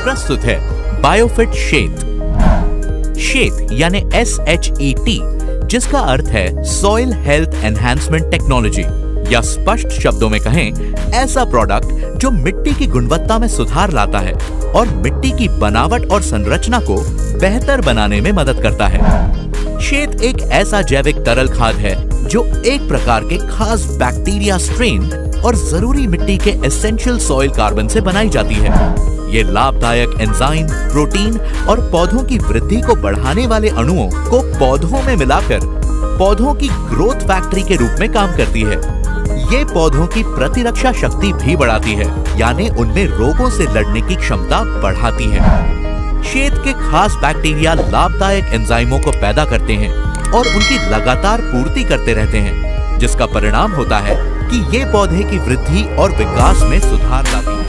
प्रस्तुत है बायोफिट शेत। शेत यानी SHET, जिसका अर्थ है सॉइल हेल्थ एनहांसमेंट टेक्नोलॉजी, या स्पष्ट शब्दों में कहें ऐसा प्रोडक्ट जो मिट्टी की गुणवत्ता में सुधार लाता है और मिट्टी की बनावट और संरचना को बेहतर बनाने में मदद करता है। शेत एक ऐसा जैविक तरल खाद है जो एक प्रकार के खास बैक्टीरिया स्ट्रेन और जरूरी मिट्टी के एसेंशियल सॉइल कार्बन से बनाई जाती है। ये लाभदायक एंजाइम, प्रोटीन और पौधों की वृद्धि को बढ़ाने वाले अणुओं को पौधों में मिलाकर पौधों की ग्रोथ फैक्ट्री के रूप में काम करती है। ये पौधों की प्रतिरक्षा शक्ति भी बढ़ाती है, यानी उनमें रोगों से लड़ने की क्षमता बढ़ाती है। शेत के खास बैक्टीरिया लाभदायक एंजाइमों को पैदा करते हैं और उनकी लगातार पूर्ति करते रहते हैं, जिसका परिणाम होता है कि ये पौधे की वृद्धि और विकास में सुधार लाती है।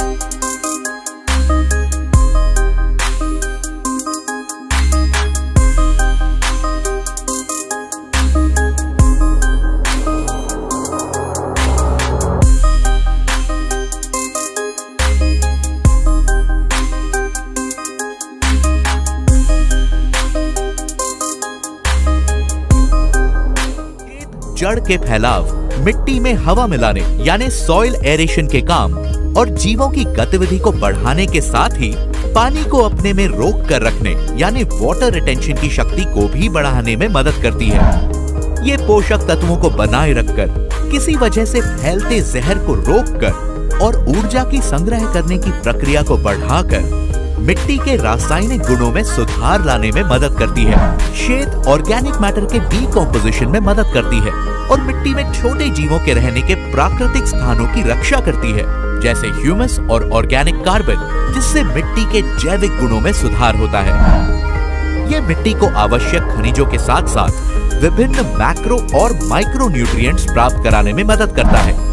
जड़ के फैलाव, मिट्टी में हवा मिलाने यानी सॉइल एरेशन के काम और जीवों की गतिविधि को बढ़ाने के साथ ही पानी को अपने में रोक कर रखने यानी वाटर रिटेंशन की शक्ति को भी बढ़ाने में मदद करती है। ये पोषक तत्वों को बनाए रखकर किसी वजह से फैलते जहर को रोककर और ऊर्जा की संग्रह करने की प्रक्रिया को बढ़ाकर मिट्टी के रासायनिक गुणों में सुधार लाने में मदद करती है। शेत ऑर्गेनिक मैटर के डीकॉम्पोजिशन में मदद करती है और मिट्टी में छोटे जीवों के रहने के प्राकृतिक स्थानों की रक्षा करती है, जैसे ह्यूमस और ऑर्गेनिक कार्बन, जिससे मिट्टी के जैविक गुणों में सुधार होता है। ये मिट्टी को आवश्यक खनिजों के साथ साथ विभिन्न मैक्रो और माइक्रो न्यूट्रिएंट्स प्राप्त कराने में मदद करता है।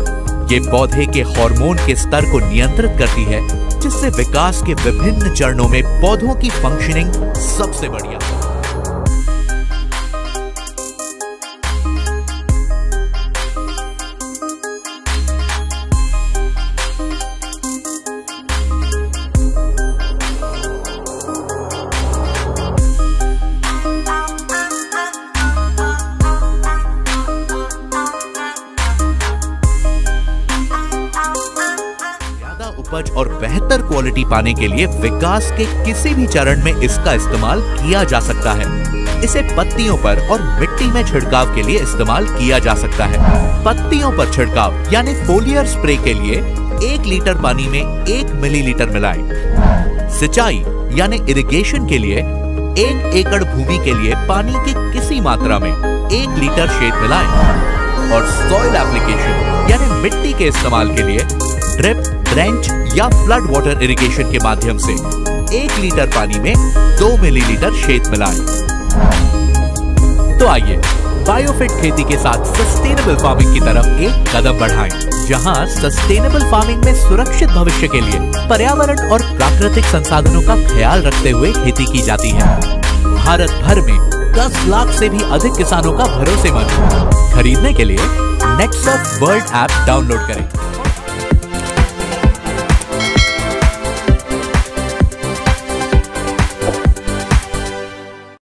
ये पौधे के हार्मोन के स्तर को नियंत्रित करती है, जिससे विकास के विभिन्न चरणों में पौधों की फंक्शनिंग सबसे बढ़िया। उपज और बेहतर क्वालिटी पाने के लिए विकास के किसी भी चरण में इसका इस्तेमाल किया जा सकता है। इसे पत्तियों पर और मिट्टी में छिड़काव के लिए इस्तेमाल किया जा सकता है। पत्तियों पर छिड़काव यानी फोलियर स्प्रे के लिए 1 लीटर पानी में 1 मिलीलीटर मिलाएं। सिंचाई यानी इरिगेशन के लिए 1 एकड़ भूमि के लिए पानी की किसी मात्रा में 1 लीटर शेत मिलाएं। और सॉइल एप्लीकेशन यानी मिट्टी के इस्तेमाल के लिए ड्रिप, ट्रेंच या फ्लड वाटर इरिगेशन के माध्यम से 1 लीटर पानी में 2 मिलीलीटर शेत मिलाएं। तो आइए बायोफिट खेती के साथ सस्टेनेबल फार्मिंग की तरफ एक कदम बढ़ाएं, जहां सस्टेनेबल फार्मिंग में सुरक्षित भविष्य के लिए पर्यावरण और प्राकृतिक संसाधनों का ख्याल रखते हुए खेती की जाती है। भारत भर में 10 लाख से भी अधिक किसानों का भरोसेमंद खरीदने के लिए नेक्सॉफ्ट वर्ल्ड ऐप डाउनलोड करें।